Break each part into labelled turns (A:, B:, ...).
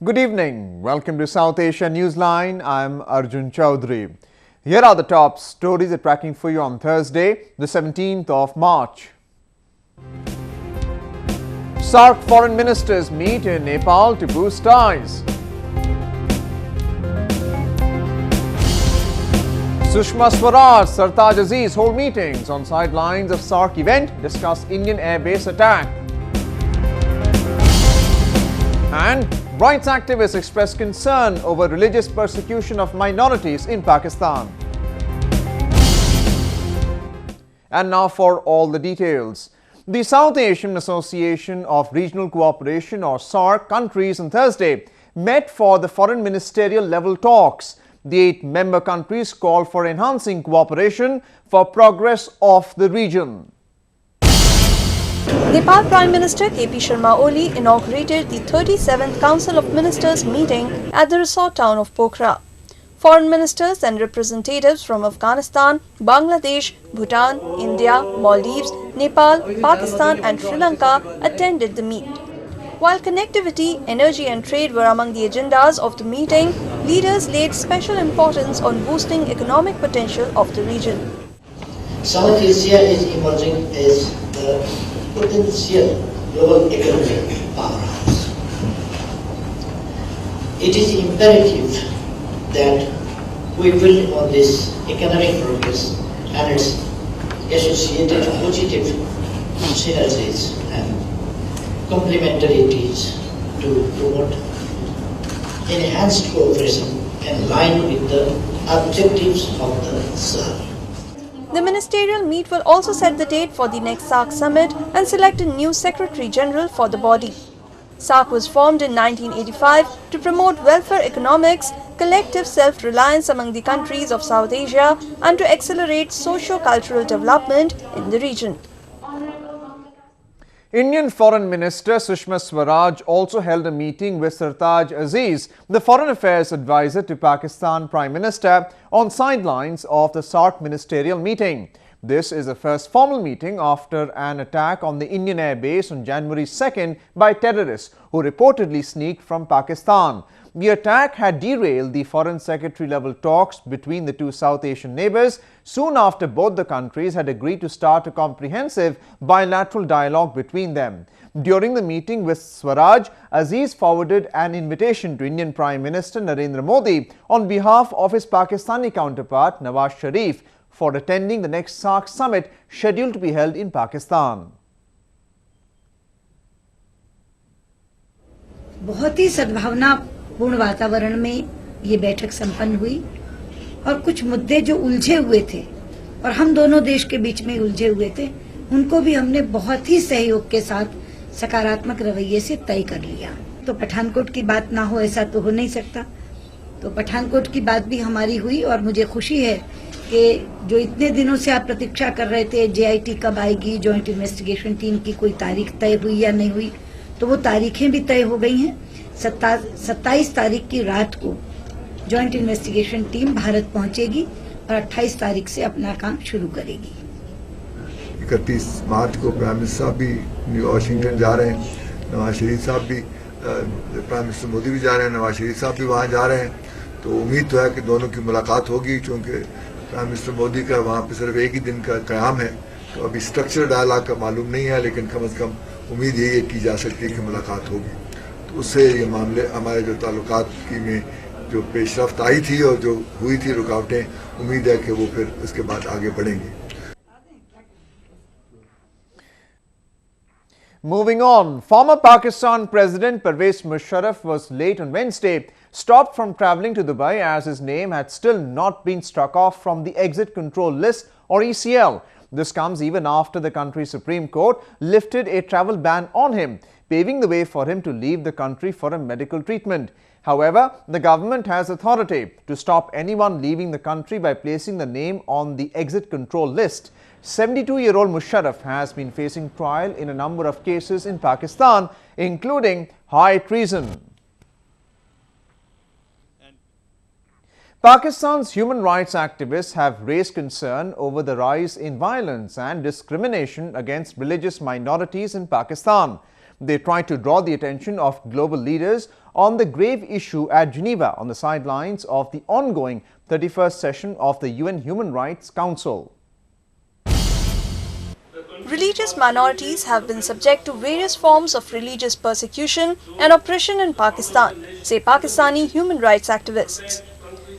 A: Good evening. Welcome to South Asia Newsline. I'm Arjun Chaudhary. Here are the top stories we're tracking for you on Thursday, the 17th of March. SAARC Foreign Ministers meet in Nepal to boost ties. Sushma Swaraj, Sartaj Aziz hold meetings on sidelines of SAARC event, discuss Indian Airbase attack. And rights activists express concern over religious persecution of minorities in Pakistan. And now for all the details. The South Asian Association of Regional Cooperation or SAARC countries on Thursday met for the foreign ministerial level talks. The 8 member countries called for enhancing cooperation for progress of the region.
B: Nepal Prime Minister KP Sharma Oli inaugurated the 37th Council of Ministers meeting at the resort town of Pokhara. Foreign ministers and representatives from Afghanistan, Bangladesh, Bhutan, India, Maldives, Nepal, Pakistan and Sri Lanka attended the meet. While connectivity, energy and trade were among the agendas of the meeting, leaders laid special importance on boosting economic potential of the region.
C: South Asia is emerging as the potential global economic powerhouse. It is imperative that we build on this economic progress and its associated positive synergies and complementarities to promote enhanced cooperation in line with the objectives of the SAARC.
B: The ministerial meet will also set the date for the next SAARC summit and select a new Secretary General for the body. SAARC was formed in 1985 to promote welfare economics, collective self-reliance among the countries of South Asia and to accelerate socio-cultural development in the region.
A: Indian Foreign Minister Sushma Swaraj also held a meeting with Sartaj Aziz, the Foreign Affairs Advisor to Pakistan Prime Minister, on sidelines of the SAARC ministerial meeting. This is the first formal meeting after an attack on the Indian Airbase on January 2nd by terrorists who reportedly sneaked from Pakistan. The attack had derailed the Foreign Secretary level talks between the two South Asian neighbors soon after both the countries had agreed to start a comprehensive bilateral dialogue between them. During the meeting with Swaraj, Aziz forwarded an invitation to Indian Prime Minister Narendra Modi on behalf of his Pakistani counterpart Nawaz Sharif for attending the next SAARC summit scheduled to be held in Pakistan.
D: बहुत ही सद्भावनापूर्ण वातावरण में ये बैठक संपन्न हुई और कुछ मुद्दे जो उलझे हुए थे और हम दोनों देश के बीच में उलझे हुए थे उनको भी हमने बहुत ही सहयोग के साथ सकारात्मक रवैये से तय कर लिया। तो पठानकोट की बात ना हो ऐसा तो हो नहीं सकता, तो पठानकोट की बात भी हमारी हुई और मुझे खुशी है कि जो इतने दिनों से आप प्रतीक्षा कर रहे थे JIT कब आएगी, जॉइंट इन्वेस्टिगेशन टीम की कोई तारीख तय हुई या नहीं हुई, तो वो तारीखें भी तय हो गई हैं। 27 तारीख की रात को जॉइंट इन्वेस्टिगेशन टीम भारत पहुंचेगी और 28 तारीख से अपना काम शुरू करेगी।
E: 31 मार्च को प्राइम मिनिस्टर साहब भी वाशिंगटन जा रहे हैं, नवाज शरीफ साहब भी, प्राइम मिनिस्टर मोदी भी जा रहे हैं, नवाज शरीफ साहब भी वहाँ जा रहे हैं। तो उम्मीद तो है कि दोनों की मुलाकात होगी, क्योंकि प्राइम मिनिस्टर मोदी का वहाँ पे सिर्फ एक ही दिन का क़याम है, तो अभी स्ट्रक्चर डायलॉग का मालूम नहीं है, लेकिन कम से कम उम्मीद यही की जा सकती है कि मुलाकात होगी। तो उससे ये मामले हमारे जो ताल्लुकात की में जो पेशरफ्त आई थी और जो हुई थी रुकावटें, उम्मीद है कि वो फिर उसके बाद आगे बढ़ेंगी।
A: Moving on, former Pakistan President Pervez Musharraf was late on Wednesday stopped from travelling to Dubai as his name had still not been struck off from the Exit Control List or ECL. This comes even after the country's Supreme Court lifted a travel ban on him, paving the way for him to leave the country for a medical treatment. However, the government has authority to stop anyone leaving the country by placing the name on the Exit Control List. 72-year-old Musharraf has been facing trial in a number of cases in Pakistan, including high treason. Pakistan's human rights activists have raised concern over the rise in violence and discrimination against religious minorities in Pakistan. They tried to draw the attention of global leaders on the grave issue at Geneva on the sidelines of the ongoing 31st session of the UN Human Rights Council.
B: Religious minorities have been subject to various forms of religious persecution and oppression in Pakistan, say Pakistani human rights activists.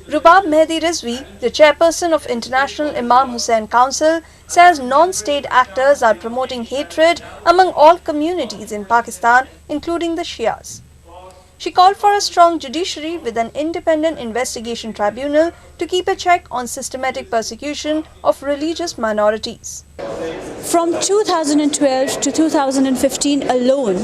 B: Rubab Mehdi Rizvi, the chairperson of International Imam Hussain Council, says non-state actors are promoting hatred among all communities in Pakistan, including the Shias. She called for a strong judiciary with an independent investigation tribunal to keep a check on systematic persecution of religious minorities.
F: From 2012 to 2015 alone,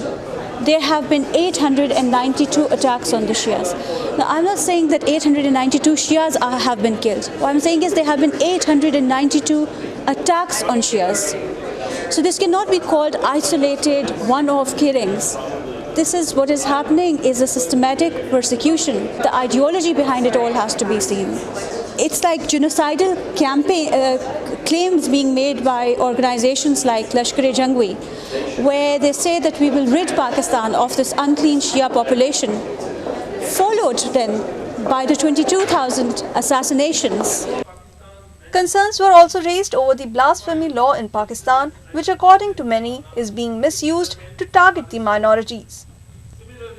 F: there have been 892 attacks on the Shias. Now, I'm not saying that 892 Shias have been killed. What I'm saying is there have been 892 attacks on Shias. So this cannot be called isolated one-off killings. This is what is happening is a systematic persecution. The ideology behind it all has to be seen. It's like genocidal claims being made by organizations like Lashkar-e-Jangvi, where they say that we will rid Pakistan of this unclean Shia population, followed then by the 22,000 assassinations.
B: Concerns were also raised over the blasphemy law in Pakistan, which according to many is being misused to target the minorities.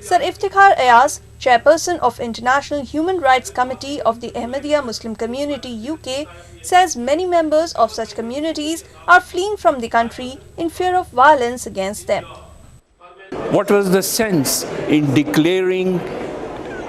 B: Sir Iftikhar Ayaz, chairperson of International Human Rights Committee of the Ahmadiyya Muslim Community UK, says many members of such communities are fleeing from the country in fear of violence against them.
G: What was the sense in declaring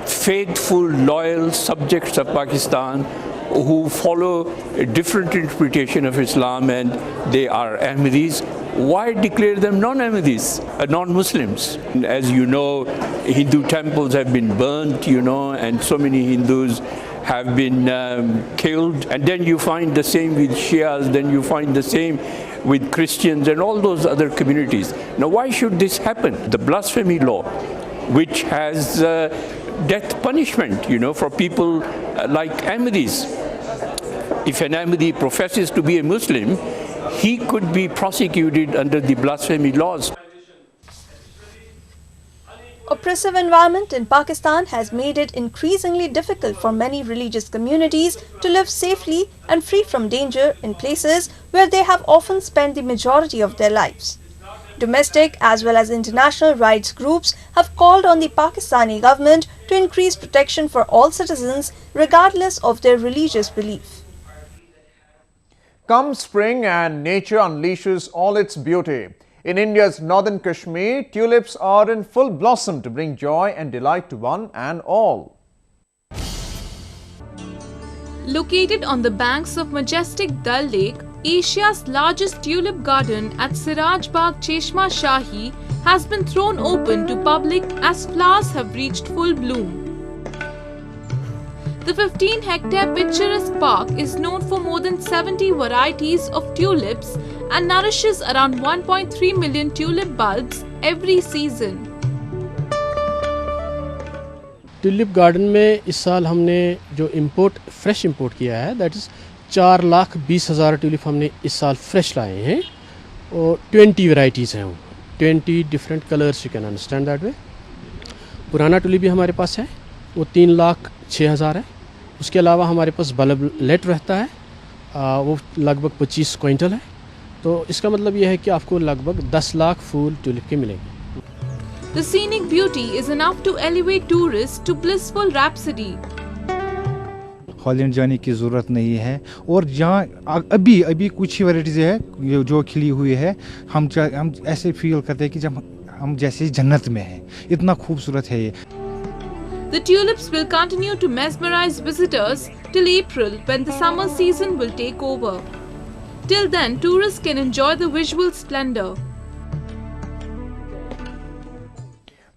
G: faithful, loyal subjects of Pakistan who follow a different interpretation of Islam and they are Ahmadis? Why declare them non-Ahmadis, non-Muslims? As you know, Hindu temples have been burnt, and so many Hindus have been killed. And then you find the same with Shias, then you find the same with Christians and all those other communities. Now, why should this happen? The blasphemy law, which has death punishment, for people like Ahmadis. If an Ahmadi professes to be a Muslim, he could be prosecuted under the blasphemy laws.
B: Oppressive environment in Pakistan has made it increasingly difficult for many religious communities to live safely and free from danger in places where they have often spent the majority of their lives. Domestic as well as international rights groups have called on the Pakistani government to increase protection for all citizens regardless of their religious belief.
A: Come spring and nature unleashes all its beauty. In India's northern Kashmir, tulips are in full blossom to bring joy and delight to one and all.
H: Located on the banks of majestic Dal Lake, Asia's largest tulip garden at Siraj Bagh Cheshma Shahi has been thrown open to public as flowers have reached full bloom. The 15-hectare picturesque park is known for more than 70 varieties of tulips and nourishes around 1.3 million tulip bulbs every season.
I: Tulip garden में इस साल हमने जो fresh import किया है, that is 4,20,000 tulip हमने इस साल फ्रेश लाए हैं और 20 वैरायटीज़ हैं वो, 20 different colours, you can understand that way. पुराना ट्यूलिप भी हमारे पास है, वो 3,06,000 है. उसके अलावा हमारे पास बल्ब लेट रहता है, वो लगभग 25 क्विंटल है. तो इसका मतलब ये है कि आपको लगभग 10 लाख फूल ट्यूलिप के मिलेंगे.
H: The scenic beauty is enough to elevate tourists to blissful rhapsody.
J: Holland जाने की ज़रूरत नहीं है. और जहाँ अभी कुछ ही वैराइटीज़ है जो खिली हुई है, हम ऐसे फील करते हैं कि जब हम जैसे जन्नत में हैं. इतना खूबसूरत है ये.
H: The tulips will continue to mesmerize visitors till April when the summer season will take over. Till then, tourists can enjoy the visual splendor.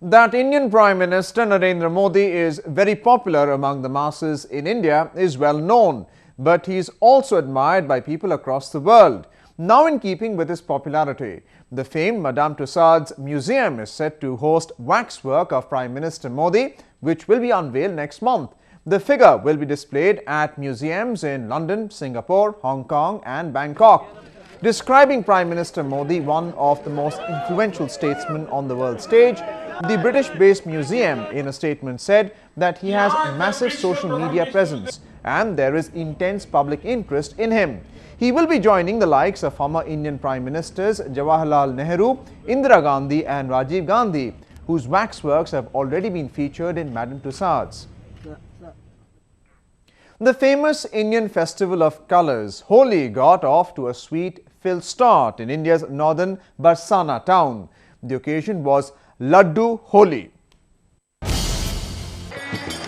A: That Indian Prime Minister Narendra Modi is very popular among the masses in India is well known, but he is also admired by people across the world. Now, in keeping with his popularity, the famed Madame Tussauds Museum is set to host waxwork of Prime Minister Modi, which will be unveiled next month. The figure will be displayed at museums in London, Singapore, Hong Kong and Bangkok. Describing Prime Minister Modi, one of the most influential statesmen on the world stage, The British-based museum in a statement said that he has massive social media presence and there is intense public interest in him. He will be joining the likes of former Indian Prime Ministers Jawaharlal Nehru, Indira Gandhi and Rajiv Gandhi, whose waxworks have already been featured in Madame Tussauds. The famous Indian festival of colours, Holi, got off to a sweet-filled start in India's northern Barsana town. The occasion was Laddu Holi.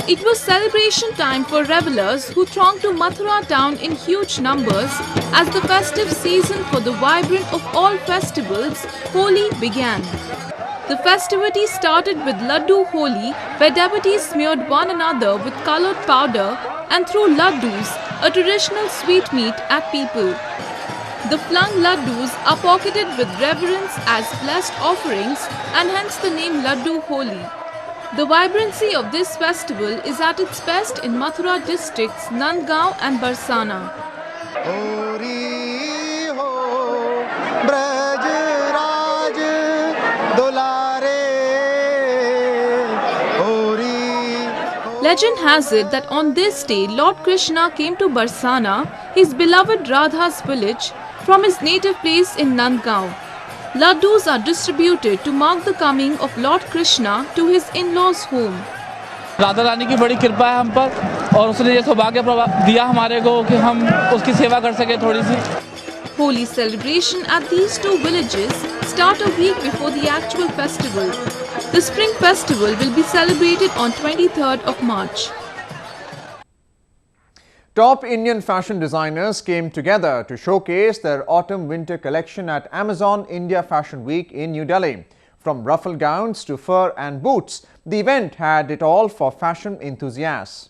H: It was celebration time for revelers who thronged to Mathura town in huge numbers as the festive season for the vibrant of all festivals, Holi, began. The festivities started with Laddu Holi, where devotees smeared one another with coloured powder and threw laddus, a traditional sweetmeat, at people. The flung laddus are pocketed with reverence as blessed offerings and hence the name Laddu Holi. The vibrancy of this festival is at its best in Mathura districts Nandgaon and Barsana. Legend has it that on this day Lord Krishna came to Barsana, his beloved Radha's village, from his native place in Nandgaon. Laddus are distributed to mark the coming of Lord Krishna to his in-laws' home.
K: Radha Rani की बड़ी कृपा है हम पर और उसने ये सौभाग्य दिया हमारे को कि हम उसकी सेवा कर सके थोड़ी सी.
H: Holi celebration at these two villages start a week before the actual festival. The spring festival will be celebrated on 23rd of March.
A: Top Indian fashion designers came together to showcase their autumn-winter collection at Amazon India Fashion Week in New Delhi. From ruffle gowns to fur and boots, the event had it all for fashion enthusiasts.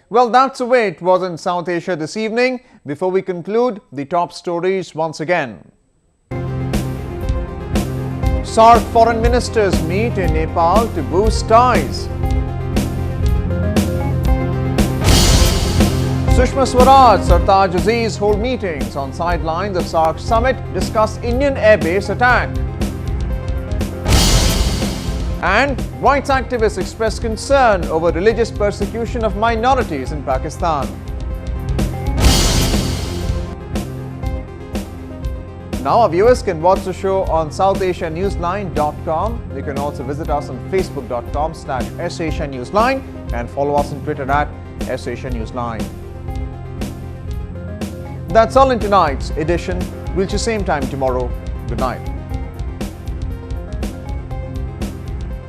A: Well, that's the way it was in South Asia this evening. Before we conclude, the top stories once again. SAARC Foreign Ministers meet in Nepal to boost ties. Sushma Swaraj, Sartaj Aziz hold meetings on sidelines of SAARC summit, discuss Indian airbase attack. And rights activists express concern over religious persecution of minorities in Pakistan. Now our viewers can watch the show on SouthAsiaNewsline.com. You can also visit us on Facebook.com/SAsiaNewsline and follow us on Twitter @SAsiaNewsline. That's all in tonight's edition. We'll see you same time tomorrow. Good night.